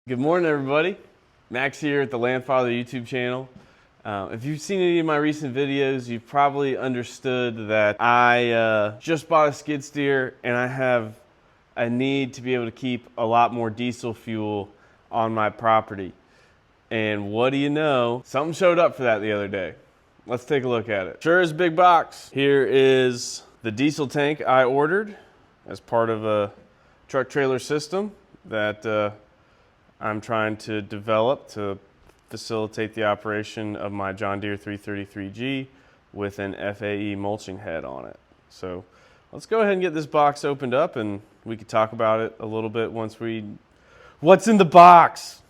Good morning, everybody. Max here at the Landfather YouTube channel. If you've seen any of my recent videos, you've probably understood that I just bought a skid steer and I have a need to be able to keep a lot more diesel fuel on my property. And what do you know? Something showed up for that the other day. Let's take a look at it. Sure is a big box. Here is the diesel tank I ordered as part of a truck trailer system that I'm trying to develop to facilitate the operation of my John Deere 333G with an FAE mulching head on it. So let's go ahead and get this box opened up and we could talk about it a little bit once we... What's in the box?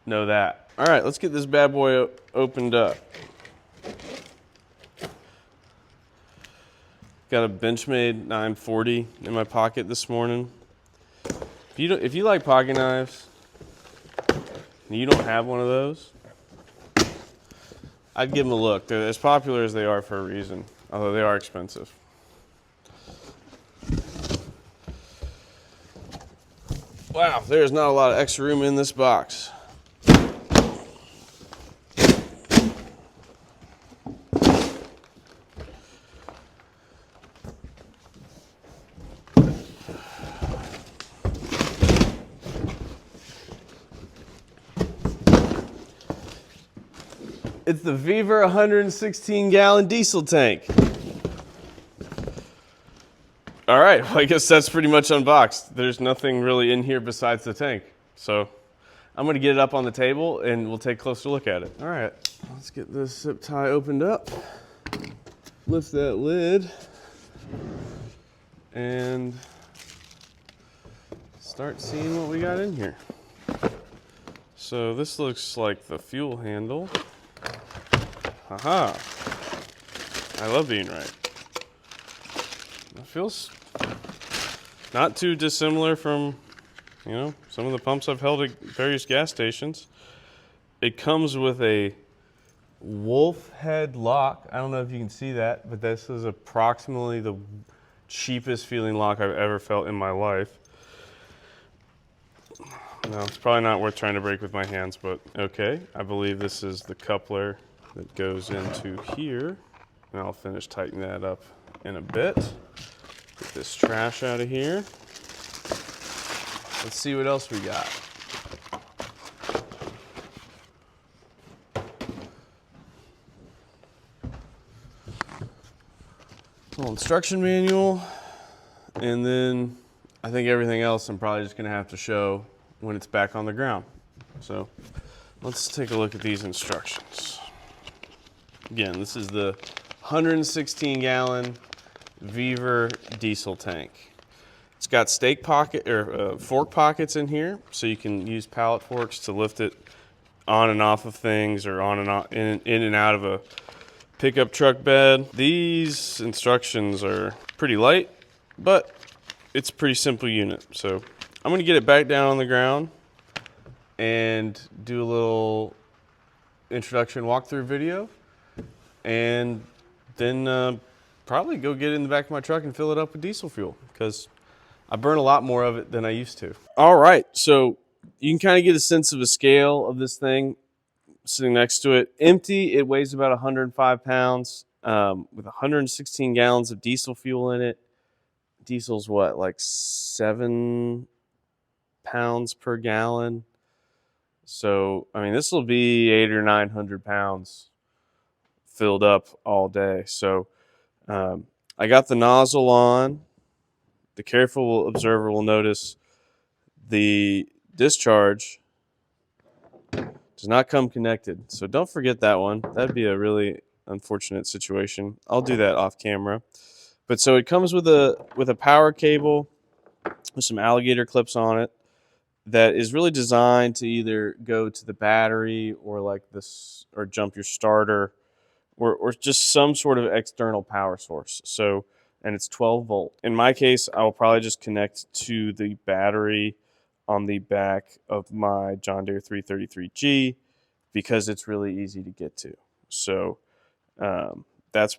Know that. All right, let's get this bad boy opened up. Got a Benchmade 940 in my pocket this morning. If you like pocket knives, and you don't have one of those, I'd give them a look. They're as popular as they are for a reason, although they are expensive. Wow, there's not a lot of extra room in this box. It's the Vevor 116-gallon diesel tank. All right, well, I guess that's pretty much unboxed. There's nothing really in here besides the tank. So I'm gonna get it up on the table and we'll take a closer look at it. All right, let's get this zip tie opened up. Lift that lid and start seeing what we got in here. So this looks like the fuel handle. Aha! I love being right. It feels not too dissimilar from, some of the pumps I've held at various gas stations. It comes with a wolf head lock. I don't know if you can see that, but this is approximately the cheapest feeling lock I've ever felt in my life. No, it's probably not worth trying to break with my hands, but okay. I believe this is the coupler that goes into here, and I'll finish tightening that up in a bit. Get this trash out of here. Let's see what else we got. Little instruction manual, and then I think everything else I'm probably just gonna have to show when it's back on the ground. So let's take a look at these instructions. Again, this is the 116-gallon Vevor diesel tank. It's got fork pockets in here, so you can use pallet forks to lift it on and off of things, or on and off, in and out of a pickup truck bed. These instructions are pretty light, but it's a pretty simple unit. So I'm gonna get it back down on the ground and do a little introduction walkthrough video, and then probably go get it in the back of my truck and fill it up with diesel fuel, because I burn a lot more of it than I used to. All right, so you can kind of get a sense of the scale of this thing sitting next to it. Empty, it weighs about 105 pounds with 116 gallons of diesel fuel in it. Diesel's what, like 7 pounds per gallon? So, I mean, this will be 800 or 900 pounds filled up all day. So I got the nozzle on. The careful observer will notice the discharge does not come connected. So don't forget that one. That'd be a really unfortunate situation. I'll do that off camera. But so it comes with a power cable with some alligator clips on it that is really designed to either go to the battery or like this, or jump your starter, or just some sort of external power source. So, and it's 12 volt. In my case, I will probably just connect to the battery on the back of my John Deere 333G because it's really easy to get to. So that's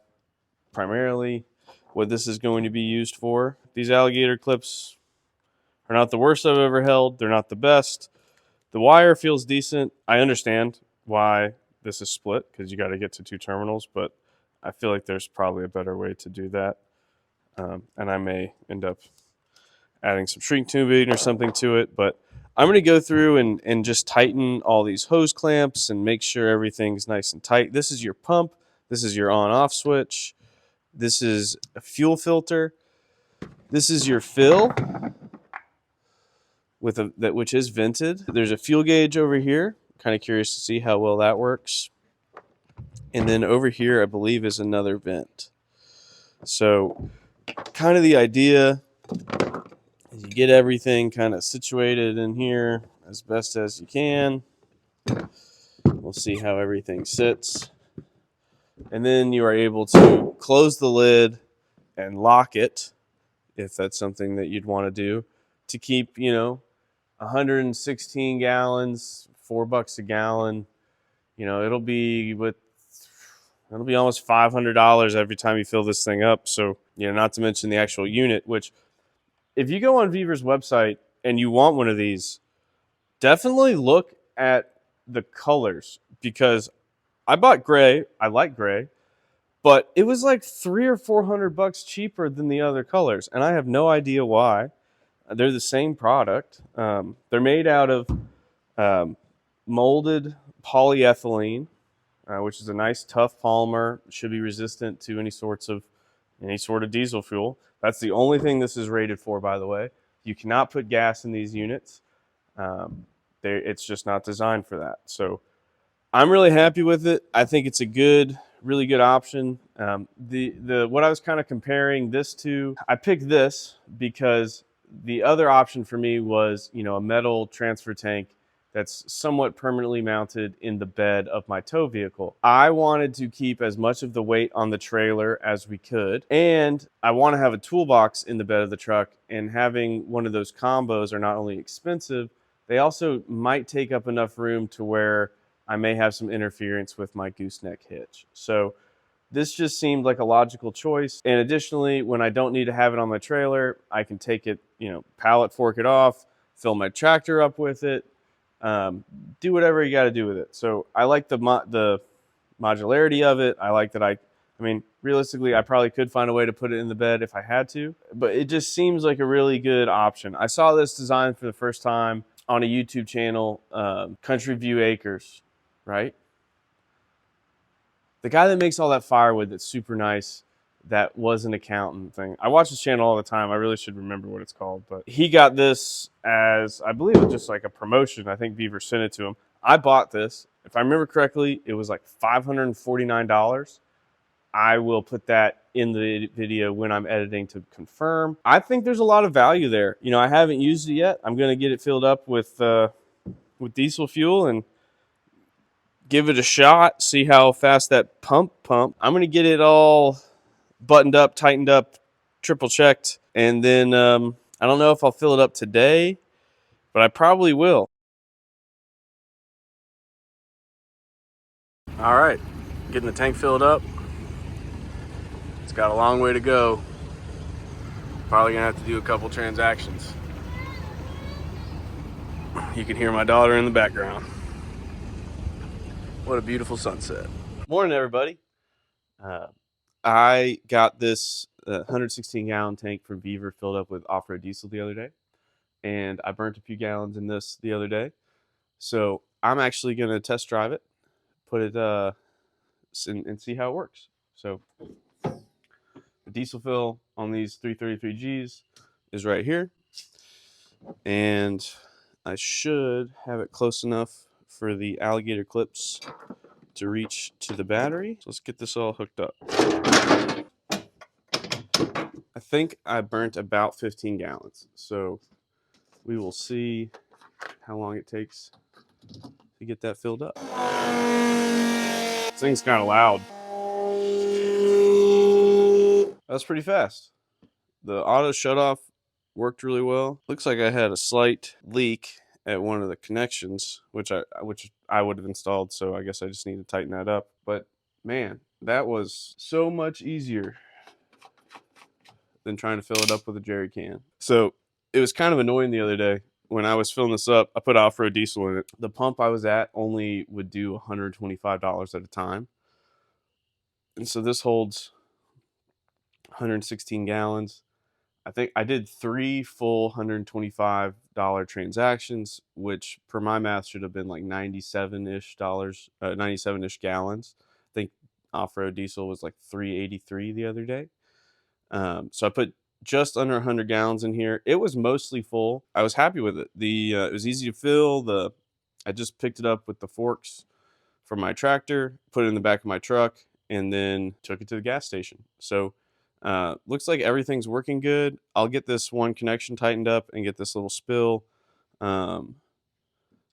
primarily what this is going to be used for. These alligator clips are not the worst I've ever held. They're not the best, The wire feels decent. I understand why this is split because you got to get to 2 terminals, but I feel like there's probably a better way to do that. And I may end up adding some shrink tubing or something to it, but I'm going to go through and just tighten all these hose clamps and make sure everything's nice and tight. This is your pump. This is your on-off switch. This is a fuel filter. This is your fill which is vented. There's a fuel gauge over here. Kind of curious to see how well that works. And then over here, I believe, is another vent. So kind of the idea is you get everything kind of situated in here as best as you can. We'll see how everything sits. And then you are able to close the lid and lock it, if that's something that you'd want to do, to keep, 116 gallons, $4 a gallon. It'll be almost $500 every time you fill this thing up. So, not to mention the actual unit, which if you go on Vevor's website and you want one of these, definitely look at the colors, because I bought gray. I like gray, but it was like $300 or $400 cheaper than the other colors, and I have no idea why. They're the same product. They're made out of molded polyethylene, which is a nice tough polymer. It should be resistant to any sort of diesel fuel. That's the only thing this is rated for, by the way. You cannot put gas in these units. It's just not designed for that. So I'm really happy with it. I think it's a really good option. What I was kind of comparing this to, I picked this because the other option for me was, a metal transfer tank that's somewhat permanently mounted in the bed of my tow vehicle. I wanted to keep as much of the weight on the trailer as we could, and I want to have a toolbox in the bed of the truck, and having one of those combos are not only expensive, they also might take up enough room to where I may have some interference with my gooseneck hitch. So this just seemed like a logical choice. And additionally, when I don't need to have it on my trailer, I can take it, pallet fork it off, fill my tractor up with it, do whatever you got to do with it. So I like the modularity of it. I like that realistically, I probably could find a way to put it in the bed if I had to, but it just seems like a really good option. I saw this design for the first time on a YouTube channel, Country View Acres, right? The guy that makes all that firewood that's super nice, that was an accountant thing. I watch this channel all the time. I really should remember what it's called. But he got this as, I believe it was just like a promotion. I think Vevor sent it to him. I bought this. If I remember correctly, it was like $549. I will put that in the video when I'm editing to confirm. I think there's a lot of value there. I haven't used it yet. I'm going to get it filled up with diesel fuel and give it a shot, see how fast that pump. I'm going to get it all buttoned up, tightened up, triple checked, and then I don't know if I'll fill it up today, but I probably will. All right, getting the tank filled up. It's got a long way to go. Probably gonna have to do a couple transactions. You can hear my daughter in the background. What a beautiful sunset. Morning, everybody. I got this 116-gallon tank from Vevor filled up with off-road diesel the other day, and I burnt a few gallons in this the other day. So I'm actually going to test drive it, put it and see how it works. So the diesel fill on these 333Gs is right here, and I should have it close enough for the alligator clips to reach to the battery. So let's get this all hooked up. I think I burnt about 15 gallons. So we will see how long it takes to get that filled up. This thing's kind of loud. That's pretty fast. The auto shutoff worked really well. Looks like I had a slight leak at one of the connections, which I would have installed, so I guess I just need to tighten that up. But man, that was so much easier than trying to fill it up with a jerry can. So it was kind of annoying the other day. when I was filling this up, I put off-road diesel in it. The pump I was at only would do $125 at a time. And so this holds 116 gallons. I think I did 3 full $125 transactions, which per my math should have been like 97-ish dollars, 97-ish gallons. I think off-road diesel was like 383 the other day. So I put just under 100 gallons in here. It was mostly full. I was happy with it. It was easy to fill. I just picked it up with the forks from my tractor, put it in the back of my truck, and then took it to the gas station. So looks like everything's working good. I'll get this one connection tightened up and get this little spill um,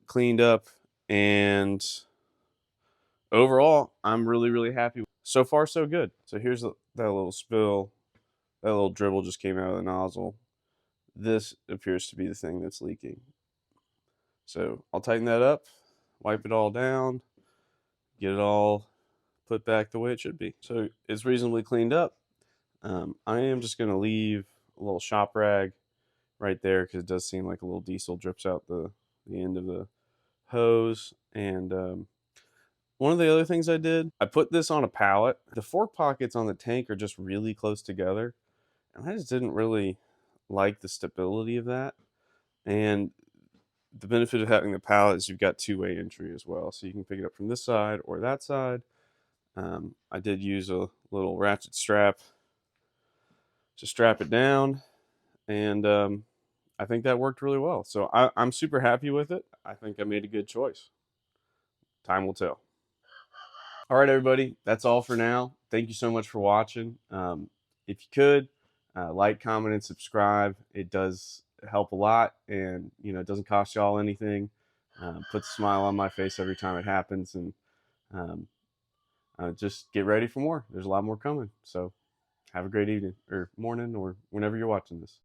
cleaned up. And overall, I'm really, really happy. So far, so good. So here's that little spill. That little dribble just came out of the nozzle. This appears to be the thing that's leaking. So I'll tighten that up, wipe it all down, get it all put back the way it should be. So it's reasonably cleaned up. I am just going to leave a little shop rag right there because it does seem like a little diesel drips out the end of the hose. And one of the other things I did, I put this on a pallet. The fork pockets on the tank are just really close together, and I just didn't really like the stability of that. And the benefit of having the pallet is you've got two-way entry as well, so you can pick it up from this side or that side. I did use a little ratchet strap to strap it down, and I think that worked really well. So I'm super happy with it. I think I made a good choice. Time will tell. All right, everybody, that's all for now. Thank you so much for watching. If you could, like, comment, and subscribe. It does help a lot, and it doesn't cost y'all anything. Puts a smile on my face every time it happens, and um, just get ready for more. There's a lot more coming. So have a great evening or morning or whenever you're watching this.